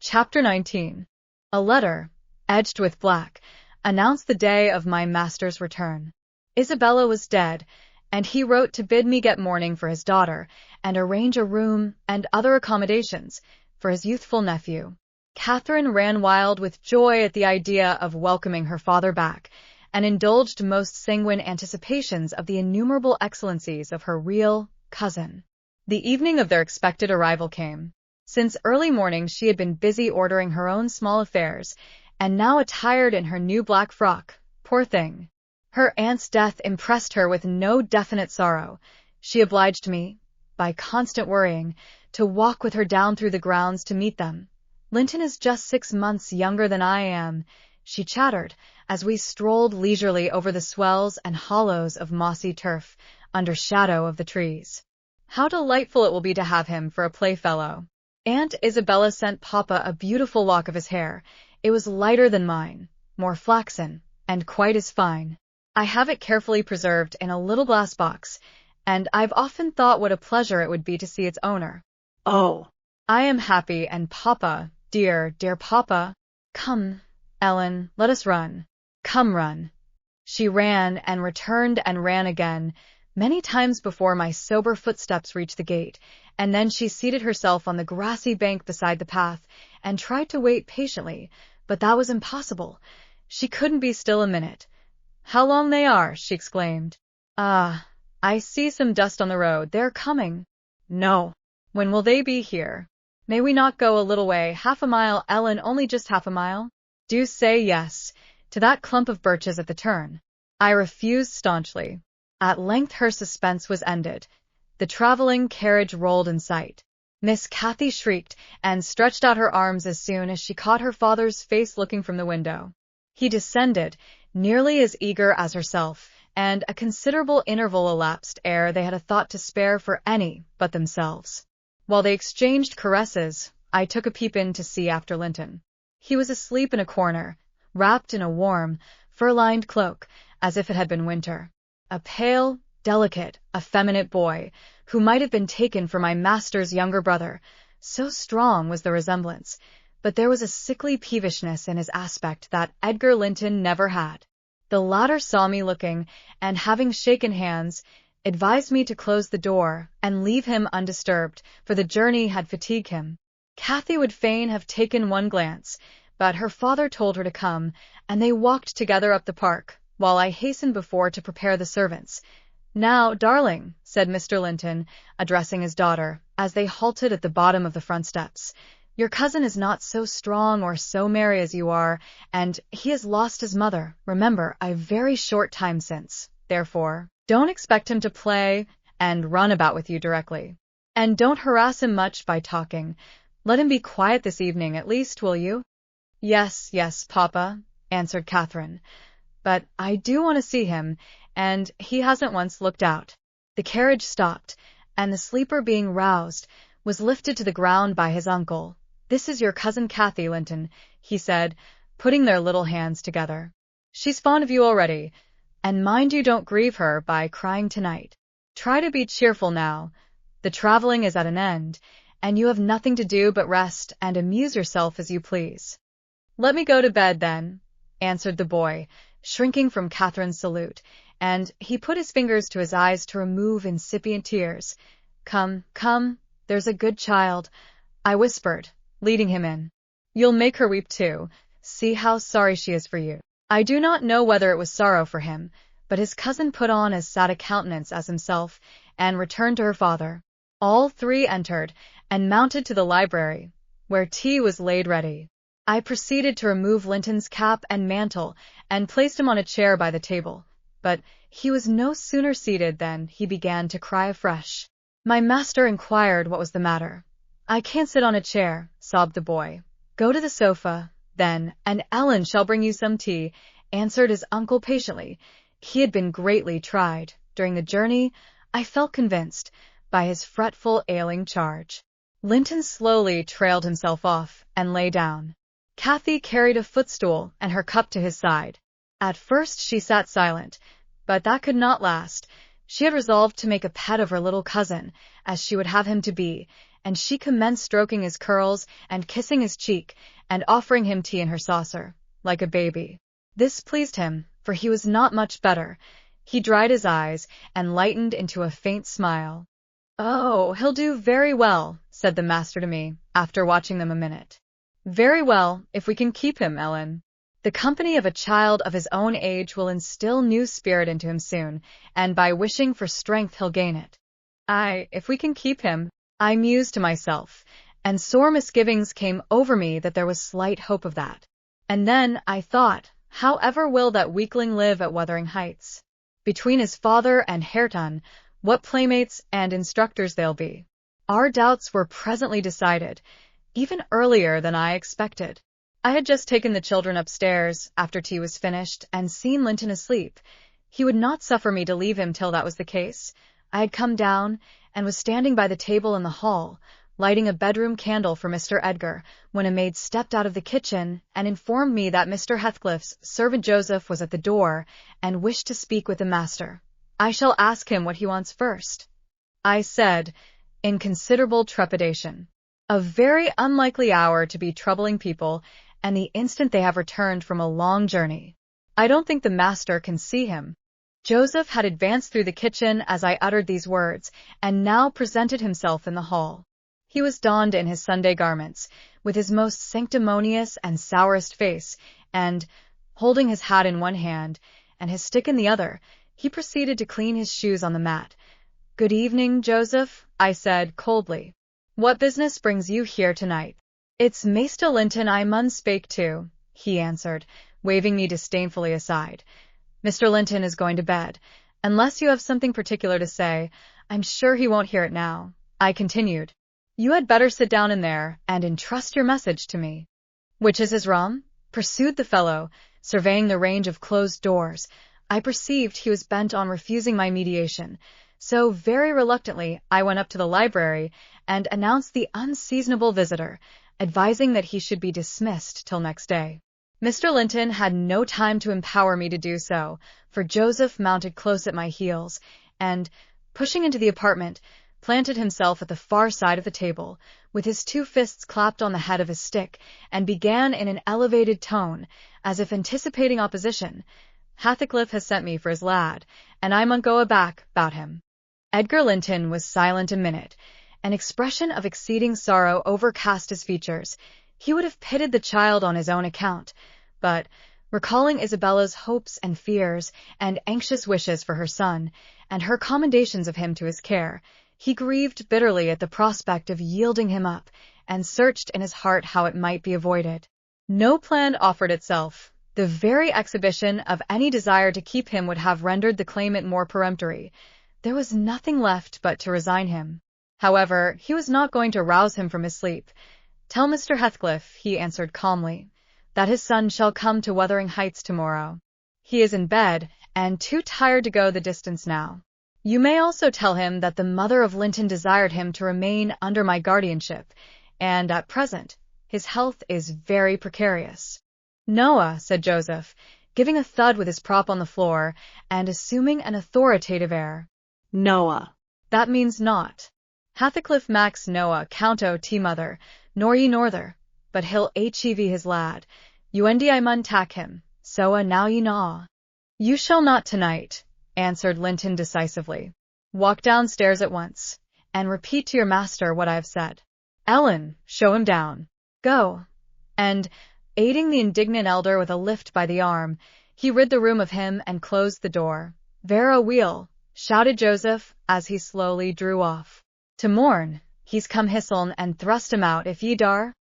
Chapter 19. A letter, edged with black, announced the day of my master's return. Isabella was dead, and he wrote to bid me get mourning for his daughter and arrange a room and other accommodations for his youthful nephew. Catherine ran wild with joy at the idea of welcoming her father back, and indulged most sanguine anticipations of the innumerable excellencies of her real cousin. The evening of their expected arrival came. Since early morning she had been busy ordering her own small affairs, and now attired in her new black frock, poor thing. Her aunt's death impressed her with no definite sorrow. She obliged me, by constant worrying, to walk with her down through the grounds to meet them. Linton is just 6 months younger than I am, she chattered, as we strolled leisurely over the swells and hollows of mossy turf, under shadow of the trees. How delightful it will be to have him for a playfellow. Aunt Isabella sent Papa a beautiful lock of his hair. It was lighter than mine, more flaxen, and quite as fine. I have it carefully preserved in a little glass box, and I've often thought what a pleasure it would be to see its owner. Oh, I am happy, and Papa, dear, dear Papa. Come, Ellen, let us run. Come, run. She ran and returned and ran again, many times before my sober footsteps reached the gate, and then she seated herself on the grassy bank beside the path and tried to wait patiently, but that was impossible. She couldn't be still a minute. How long they are, she exclaimed. Ah, I see some dust on the road. They're coming. No. When will they be here? May we not go a little way, half a mile, Ellen, only just half a mile? Do say yes, to that clump of birches at the turn. I refused staunchly. At length her suspense was ended. The traveling carriage rolled in sight. Miss Cathy shrieked and stretched out her arms as soon as she caught her father's face looking from the window. He descended, nearly as eager as herself, and a considerable interval elapsed ere they had a thought to spare for any but themselves. While they exchanged caresses, I took a peep in to see after Linton. He was asleep in a corner, wrapped in a warm, fur-lined cloak, as if it had been winter. A pale, delicate, effeminate boy, who might have been taken for my master's younger brother, so strong was the resemblance, but there was a sickly peevishness in his aspect that Edgar Linton never had. The latter saw me looking, and having shaken hands, advised me to close the door and leave him undisturbed, for the journey had fatigued him. Cathy would fain have taken one glance, but her father told her to come, and they walked together up the park, while I hastened before to prepare the servants. Now, darling, said Mr. Linton, addressing his daughter, as they halted at the bottom of the front steps, your cousin is not so strong or so merry as you are, and he has lost his mother, remember, a very short time since. Therefore, don't expect him to play and run about with you directly. And don't harass him much by talking. Let him be quiet this evening at least, will you? Yes, yes, Papa, answered Catherine. But I do want to see him, and he hasn't once looked out. The carriage stopped, and the sleeper, being roused, was lifted to the ground by his uncle. This is your cousin Cathy, Linton, he said, putting their little hands together. She's fond of you already, and mind you don't grieve her by crying tonight. Try to be cheerful now. The traveling is at an end, and you have nothing to do but rest and amuse yourself as you please. Let me go to bed, then, answered the boy, shrinking from Catherine's salute, and he put his fingers to his eyes to remove incipient tears. Come, come, there's a good child, I whispered, leading him in. You'll make her weep too. See how sorry she is for you. I do not know whether it was sorrow for him, but his cousin put on as sad a countenance as himself, and returned to her father. All three entered, and mounted to the library, where tea was laid ready. I proceeded to remove Linton's cap and mantle, and placed him on a chair by the table, but he was no sooner seated than he began to cry afresh. My master inquired what was the matter. I can't sit on a chair, sobbed the boy. Go to the sofa, then, and Ellen shall bring you some tea, answered his uncle patiently. He had been greatly tried. During the journey, I felt convinced, by his fretful, ailing charge. Linton slowly trailed himself off, and lay down. Cathy carried a footstool and her cup to his side. At first she sat silent, but that could not last. She had resolved to make a pet of her little cousin, as she would have him to be, and she commenced stroking his curls and kissing his cheek and offering him tea in her saucer, like a baby. This pleased him, for he was not much better. He dried his eyes and lightened into a faint smile. "Oh, he'll do very well," said the master to me, after watching them a minute. "Very well, if we can keep him, Ellen. The company of a child of his own age will instill new spirit into him soon, and by wishing for strength he'll gain it. Aye, if we can keep him," I mused to myself, and sore misgivings came over me that there was slight hope of that. And then I thought, how ever will that weakling live at Wuthering Heights? Between his father and Hareton, what playmates and instructors they'll be. Our doubts were presently decided, even earlier than I expected. I had just taken the children upstairs after tea was finished and seen Linton asleep. He would not suffer me to leave him till that was the case. I had come down and was standing by the table in the hall, lighting a bedroom candle for Mr. Edgar, when a maid stepped out of the kitchen and informed me that Mr. Heathcliff's servant Joseph was at the door and wished to speak with the master. "I shall ask him what he wants first," I said, in considerable trepidation. A very unlikely hour to be troubling people, and the instant they have returned from a long journey. "I don't think the master can see him." Joseph had advanced through the kitchen as I uttered these words, and now presented himself in the hall. He was donned in his Sunday garments, with his most sanctimonious and sourest face, and, holding his hat in one hand and his stick in the other, he proceeded to clean his shoes on the mat. "Good evening, Joseph," I said coldly. "What business brings you here tonight?" "It's Master Linton I mun spake to," he answered, waving me disdainfully aside. "Mr. Linton is going to bed. Unless you have something particular to say, I'm sure he won't hear it now," I continued. "You had better sit down in there and entrust your message to me." "Which is his room?" pursued the fellow, surveying the range of closed doors. I perceived he was bent on refusing my mediation, so very reluctantly I went up to the library and announced the unseasonable visitor, advising that he should be dismissed till next day. Mr. Linton had no time to empower me to do so, for Joseph mounted close at my heels, and, pushing into the apartment, planted himself at the far side of the table, with his two fists clapped on the head of his stick, and began in an elevated tone, as if anticipating opposition. "Heathcliff has sent me for his lad, and I mun go aback 'bout him." Edgar Linton was silent a minute. An expression of exceeding sorrow overcast his features. He would have pitied the child on his own account, but, recalling Isabella's hopes and fears and anxious wishes for her son, and her commendations of him to his care, he grieved bitterly at the prospect of yielding him up, and searched in his heart how it might be avoided. No plan offered itself. The very exhibition of any desire to keep him would have rendered the claimant more peremptory. There was nothing left but to resign him. However, he was not going to rouse him from his sleep. "Tell Mr. Heathcliff," he answered calmly, "that his son shall come to Wuthering Heights tomorrow. He is in bed, and too tired to go the distance now. You may also tell him that the mother of Linton desired him to remain under my guardianship, and at present his health is very precarious." "Noah," said Joseph, giving a thud with his prop on the floor, and assuming an authoritative air. "Noah. That means naught. Heathcliff Max Noah Counto T mother, nor ye norther, but he'll hev his lad. Uendi I mun tak him, so now ye know." "You shall not tonight," answered Linton decisively. "Walk downstairs at once, and repeat to your master what I have said. Ellen, show him down. Go." And, aiding the indignant elder with a lift by the arm, he rid the room of him and closed the door. "Vera wheel," shouted Joseph, as he slowly drew off. "To morn, he's come hisseln and thrust him out if ye dar."